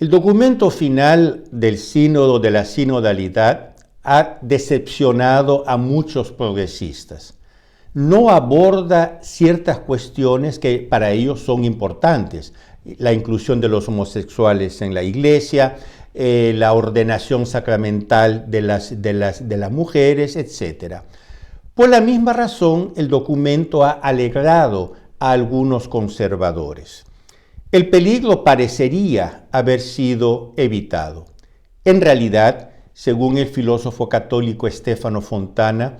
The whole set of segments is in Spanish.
El documento final del Sínodo de la Sinodalidad ha decepcionado a muchos progresistas. No aborda ciertas cuestiones que para ellos son importantes. La inclusión de los homosexuales en la iglesia, la ordenación sacramental de las mujeres, etc. Por la misma razón, el documento ha alegrado a algunos conservadores. El peligro parecería haber sido evitado. En realidad, según el filósofo católico Stefano Fontana,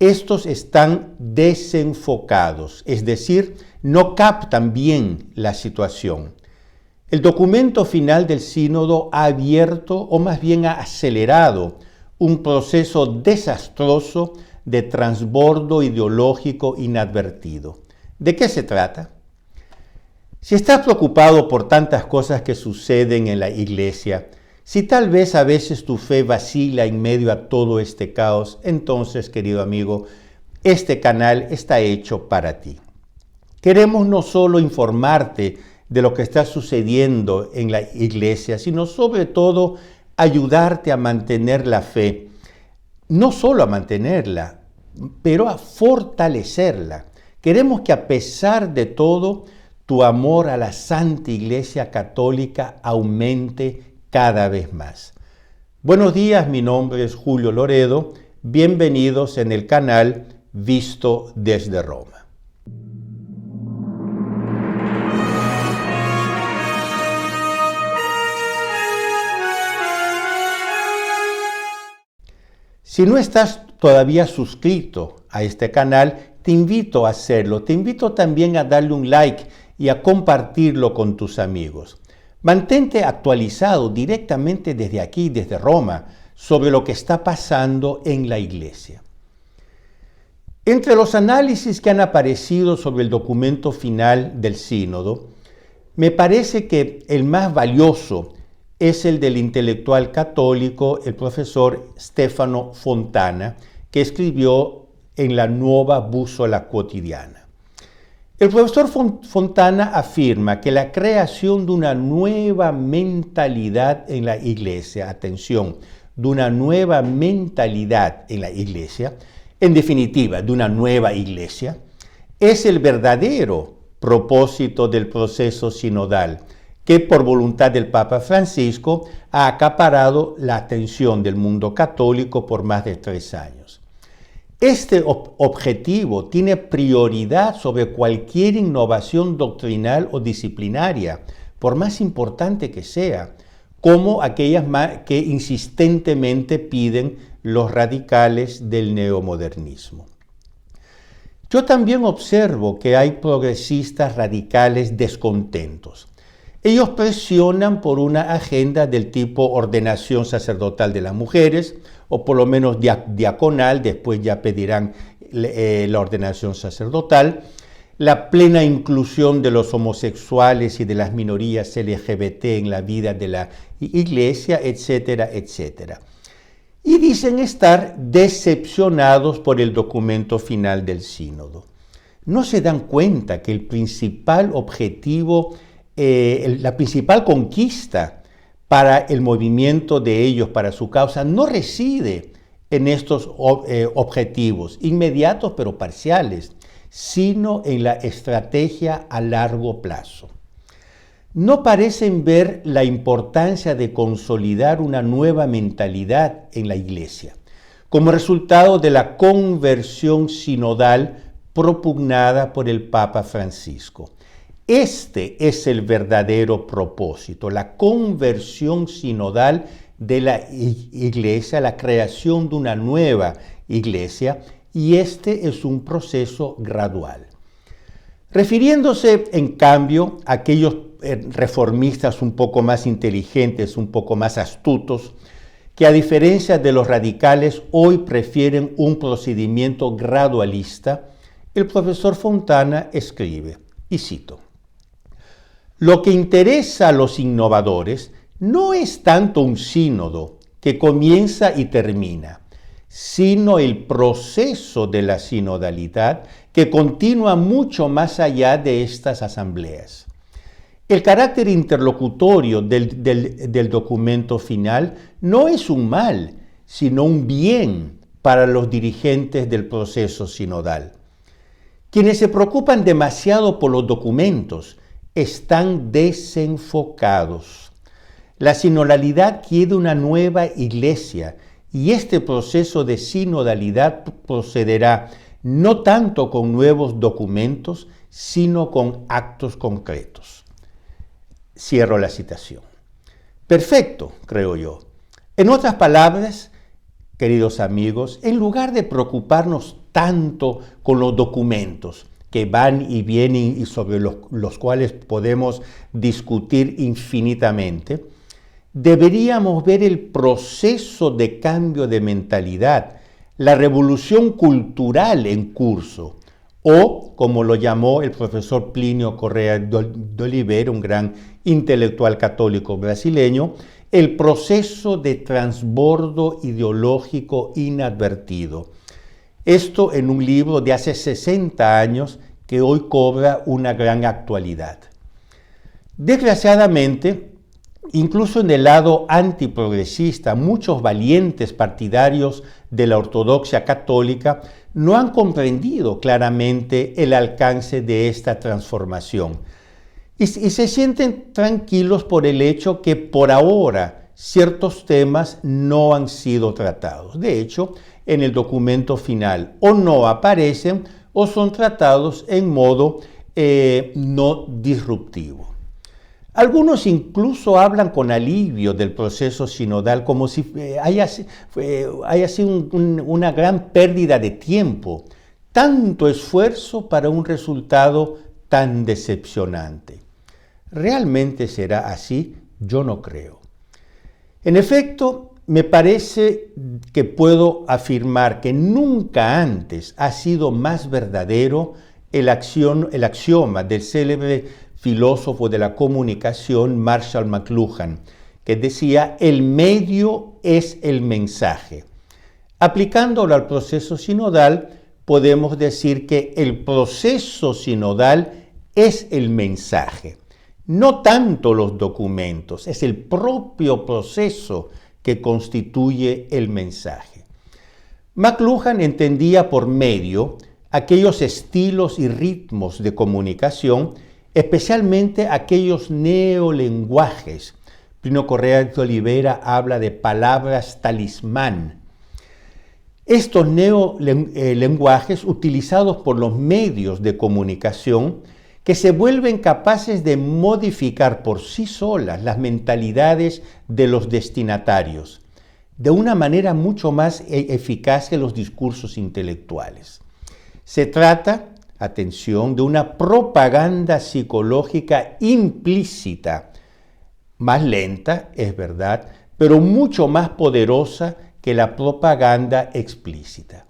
estos están desenfocados, es decir, no captan bien la situación. El documento final del sínodo ha abierto, o más bien ha acelerado, un proceso desastroso de transbordo ideológico inadvertido. ¿De qué se trata? Si estás preocupado por tantas cosas que suceden en la iglesia, si tal vez a veces tu fe vacila en medio a todo este caos, entonces, querido amigo, este canal está hecho para ti. Queremos no solo informarte de lo que está sucediendo en la iglesia, sino sobre todo ayudarte a mantener la fe. No solo a mantenerla, pero a fortalecerla. Queremos que a pesar de todo, tu amor a la Santa Iglesia Católica aumente cada vez más. Buenos días, mi nombre es Julio Loredo. Bienvenidos en el canal Visto desde Roma. Si no estás todavía suscrito a este canal, te invito a hacerlo. Te invito también a darle un like y a compartirlo con tus amigos. Mantente actualizado directamente desde aquí, desde Roma, sobre lo que está pasando en la iglesia. Entre los análisis que han aparecido sobre el documento final del sínodo, me parece que el más valioso es el del intelectual católico, el profesor Stefano Fontana, que escribió en la Nuova Bússola Quotidiana. El profesor Fontana afirma que la creación de una nueva mentalidad en la iglesia, atención, de una nueva mentalidad en la iglesia, en definitiva, de una nueva iglesia, es el verdadero propósito del proceso sinodal, que por voluntad del Papa Francisco ha acaparado la atención del mundo católico por más de 3 años. Este objetivo tiene prioridad sobre cualquier innovación doctrinal o disciplinaria, por más importante que sea, como aquellas que insistentemente piden los radicales del neomodernismo. Yo también observo que hay progresistas radicales descontentos. Ellos presionan por una agenda del tipo ordenación sacerdotal de las mujeres, o por lo menos diaconal, después ya pedirán la ordenación sacerdotal, la plena inclusión de los homosexuales y de las minorías LGBT en la vida de la iglesia, etcétera, etcétera. Y dicen estar decepcionados por el documento final del sínodo. No se dan cuenta que el principal objetivo, la principal conquista para el movimiento de ellos, para su causa, no reside en estos objetivos inmediatos pero parciales, sino en la estrategia a largo plazo. No parecen ver la importancia de consolidar una nueva mentalidad en la iglesia, como resultado de la conversión sinodal propugnada por el Papa Francisco. Este es el verdadero propósito, la conversión sinodal de la iglesia, la creación de una nueva iglesia, y este es un proceso gradual. Refiriéndose, en cambio, a aquellos reformistas un poco más inteligentes, un poco más astutos, que a diferencia de los radicales hoy prefieren un procedimiento gradualista, el profesor Fontana escribe, y cito: lo que interesa a los innovadores no es tanto un sínodo que comienza y termina, sino el proceso de la sinodalidad que continúa mucho más allá de estas asambleas. El carácter interlocutorio del documento final no es un mal, sino un bien para los dirigentes del proceso sinodal. Quienes se preocupan demasiado por los documentos están desenfocados. La sinodalidad quiere una nueva iglesia y este proceso de sinodalidad procederá no tanto con nuevos documentos, sino con actos concretos. Cierro la citación. Perfecto, creo yo. En otras palabras, queridos amigos, en lugar de preocuparnos tanto con los documentos que van y vienen y sobre los cuales podemos discutir infinitamente, deberíamos ver el proceso de cambio de mentalidad, la revolución cultural en curso, o, como lo llamó el profesor Plinio Correa de Oliveira, un gran intelectual católico brasileño, el proceso de transbordo ideológico inadvertido. Esto en un libro de hace 60 años que hoy cobra una gran actualidad. Desgraciadamente, incluso en el lado antiprogresista, muchos valientes partidarios de la ortodoxia católica no han comprendido claramente el alcance de esta transformación y se sienten tranquilos por el hecho que por ahora ciertos temas no han sido tratados. De hecho, en el documento final o no aparecen o son tratados en modo no disruptivo. Algunos incluso hablan con alivio del proceso sinodal como si haya sido una gran pérdida de tiempo, tanto esfuerzo para un resultado tan decepcionante. ¿Realmente será así? Yo no creo. En efecto, me parece que puedo afirmar que nunca antes ha sido más verdadero el axioma del célebre filósofo de la comunicación Marshall McLuhan, que decía: el medio es el mensaje. Aplicándolo al proceso sinodal, podemos decir que el proceso sinodal es el mensaje. No tanto los documentos, es el propio proceso que constituye el mensaje. McLuhan entendía por medio aquellos estilos y ritmos de comunicación, especialmente aquellos neolenguajes. Plinio Correa de Oliveira habla de palabras talismán. Estos neolenguajes utilizados por los medios de comunicación que se vuelven capaces de modificar por sí solas las mentalidades de los destinatarios, de una manera mucho más eficaz que los discursos intelectuales. Se trata, atención, de una propaganda psicológica implícita, más lenta, es verdad, pero mucho más poderosa que la propaganda explícita.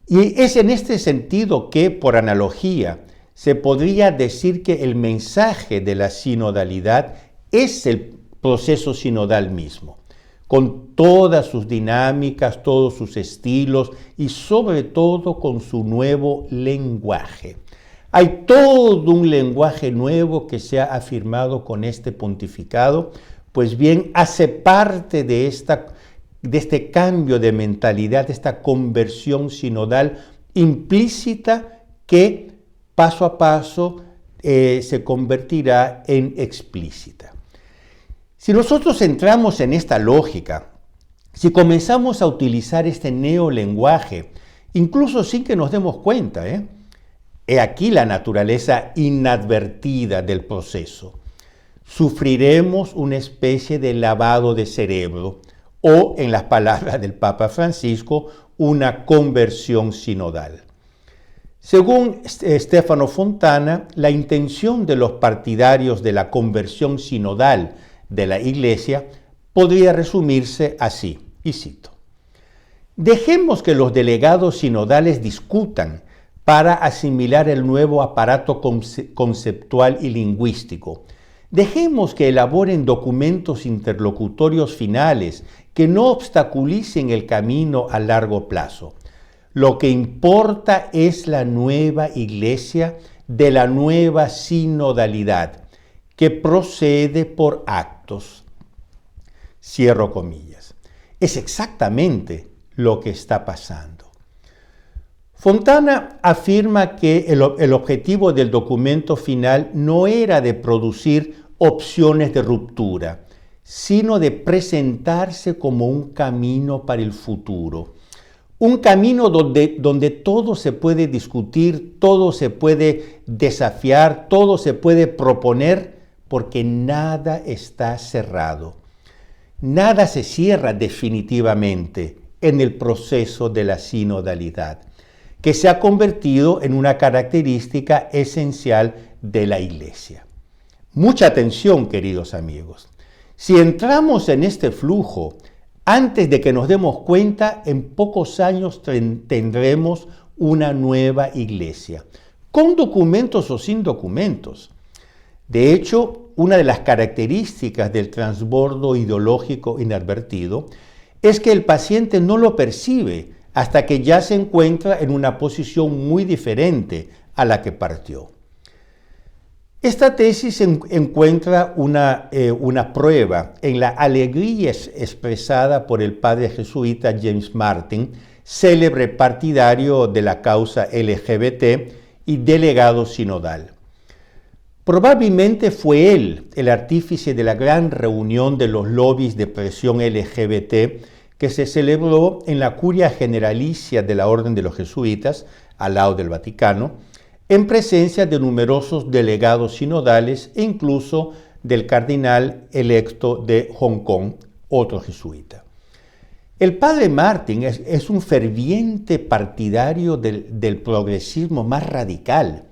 Y es en este sentido que, por analogía, se podría decir que el mensaje de la sinodalidad es el proceso sinodal mismo, con todas sus dinámicas, todos sus estilos y sobre todo con su nuevo lenguaje. Hay todo un lenguaje nuevo que se ha afirmado con este pontificado, pues bien, hace parte de este cambio de mentalidad, de esta conversión sinodal implícita que paso a paso se convertirá en explícita. Si nosotros entramos en esta lógica, si comenzamos a utilizar este neolenguaje, incluso sin que nos demos cuenta, he aquí la naturaleza inadvertida del proceso. Sufriremos una especie de lavado de cerebro o, en las palabras del Papa Francisco, una conversión sinodal. Según Stefano Fontana, la intención de los partidarios de la conversión sinodal de la Iglesia podría resumirse así, y cito: dejemos que los delegados sinodales discutan para asimilar el nuevo aparato conceptual y lingüístico. Dejemos que elaboren documentos interlocutorios finales que no obstaculicen el camino a largo plazo. Lo que importa es la nueva iglesia de la nueva sinodalidad, que procede por actos. Cierro comillas. Es exactamente lo que está pasando. Fontana afirma que el objetivo del documento final no era de producir opciones de ruptura, sino de presentarse como un camino para el futuro. Un camino donde todo se puede discutir, todo se puede desafiar, todo se puede proponer, porque nada está cerrado. Nada se cierra definitivamente en el proceso de la sinodalidad, que se ha convertido en una característica esencial de la Iglesia. Mucha atención, queridos amigos. Si entramos en este flujo, antes de que nos demos cuenta, en pocos años tendremos una nueva Iglesia, con documentos o sin documentos. De hecho, una de las características del transbordo ideológico inadvertido es que el paciente no lo percibe hasta que ya se encuentra en una posición muy diferente a la que partió. Esta tesis encuentra una prueba en la alegría expresada por el padre jesuita James Martin, célebre partidario de la causa LGBT y delegado sinodal. Probablemente fue él el artífice de la gran reunión de los lobbies de presión LGBT que se celebró en la Curia Generalicia de la Orden de los Jesuitas, al lado del Vaticano, en presencia de numerosos delegados sinodales e incluso del cardenal electo de Hong Kong, otro jesuita. El padre Martin es un ferviente partidario del progresismo más radical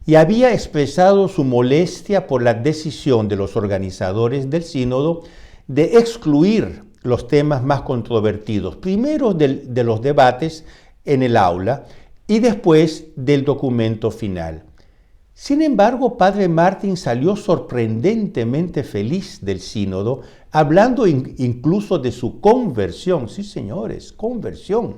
y había expresado su molestia por la decisión de los organizadores del sínodo de excluir los temas más controvertidos, primero de los debates en el aula y después del documento final. Sin embargo, padre Martin salió sorprendentemente feliz del sínodo, hablando incluso de su conversión. Sí, señores, conversión.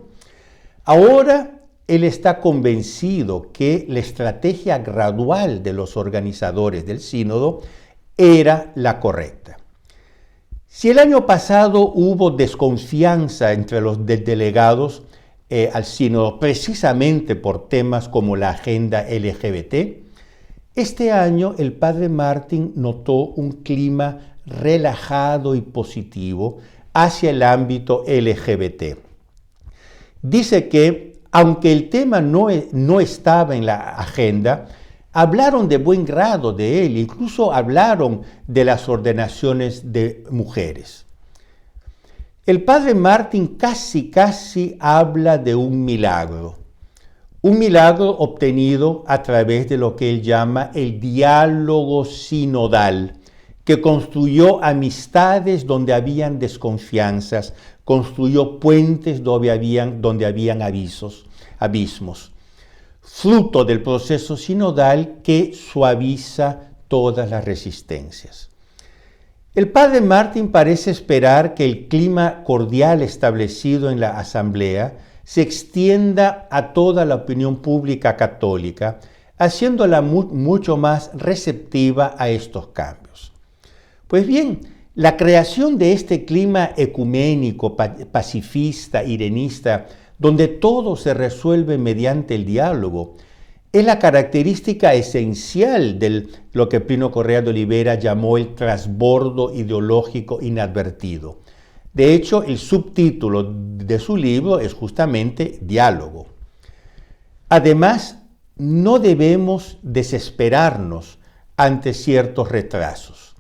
Ahora él está convencido que la estrategia gradual de los organizadores del sínodo era la correcta. Si el año pasado hubo desconfianza entre los delegados al sínodo precisamente por temas como la agenda LGBT, este año el padre Martin notó un clima relajado y positivo hacia el ámbito LGBT. Dice que, aunque el tema no estaba en la agenda, hablaron de buen grado de él, incluso hablaron de las ordenaciones de mujeres. El padre Martin casi habla de un milagro obtenido a través de lo que él llama el diálogo sinodal, que construyó amistades donde habían desconfianzas, construyó puentes donde habían abismos, fruto del proceso sinodal que suaviza todas las resistencias. El padre Martin parece esperar que el clima cordial establecido en la asamblea se extienda a toda la opinión pública católica, haciéndola mucho más receptiva a estos cambios. Pues bien, la creación de este clima ecuménico, pacifista, irenista, donde todo se resuelve mediante el diálogo, es la característica esencial de lo que Plinio Correa de Oliveira llamó el transbordo ideológico inadvertido. De hecho, el subtítulo de su libro es justamente Diálogo. Además, no debemos desesperarnos ante ciertos retrasos.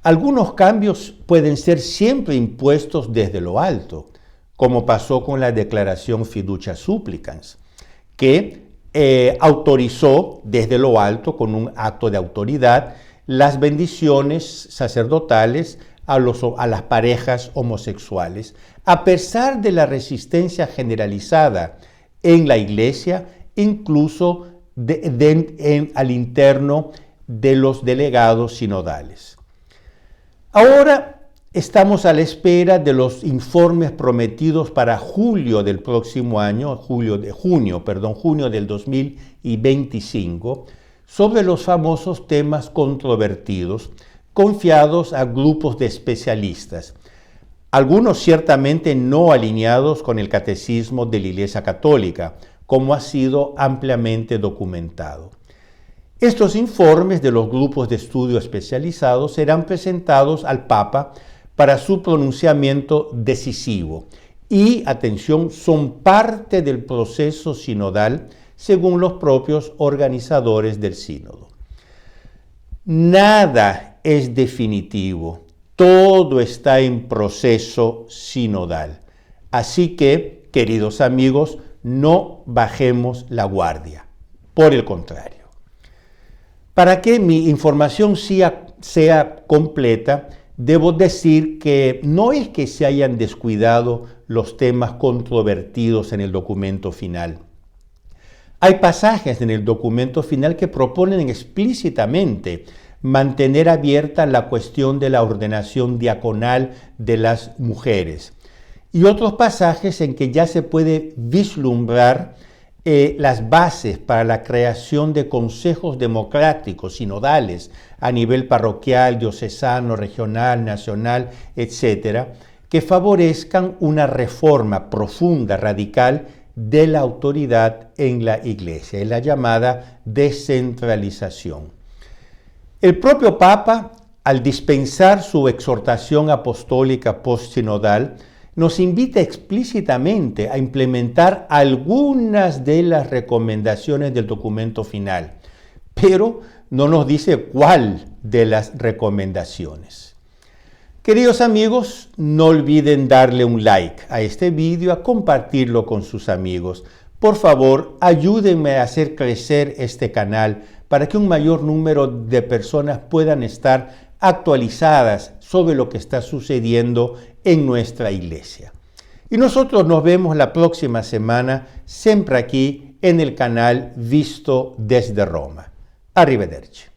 Algunos cambios pueden ser siempre impuestos desde lo alto, como pasó con la declaración Fiducia Supplicans, que autorizó desde lo alto, con un acto de autoridad, las bendiciones sacerdotales a las parejas homosexuales, a pesar de la resistencia generalizada en la Iglesia, incluso al interno de los delegados sinodales. Ahora estamos a la espera de los informes prometidos para junio del próximo año, junio del 2025, sobre los famosos temas controvertidos, confiados a grupos de especialistas, algunos ciertamente no alineados con el catecismo de la Iglesia Católica, como ha sido ampliamente documentado. Estos informes de los grupos de estudio especializados serán presentados al Papa para su pronunciamiento decisivo y, atención, son parte del proceso sinodal según los propios organizadores del sínodo. Nada es definitivo, todo está en proceso sinodal. Así que, queridos amigos, no bajemos la guardia. Por el contrario. Para que mi información sea completa, debo decir que no es que se hayan descuidado los temas controvertidos en el documento final. Hay pasajes en el documento final que proponen explícitamente mantener abierta la cuestión de la ordenación diaconal de las mujeres. Y otros pasajes en que ya se puede vislumbrar las bases para la creación de consejos democráticos, sinodales, a nivel parroquial, diocesano, regional, nacional, etcétera, que favorezcan una reforma profunda, radical, de la autoridad en la Iglesia, en la llamada descentralización. El propio Papa, al dispensar su exhortación apostólica postsinodal, nos invita explícitamente a implementar algunas de las recomendaciones del documento final, pero no nos dice cuál de las recomendaciones. Queridos amigos, no olviden darle un like a este vídeo, a compartirlo con sus amigos. Por favor, ayúdenme a hacer crecer este canal para que un mayor número de personas puedan estar actualizadas sobre lo que está sucediendo en nuestra iglesia. Y nosotros nos vemos la próxima semana, siempre aquí en el canal Visto desde Roma. Arrivederci.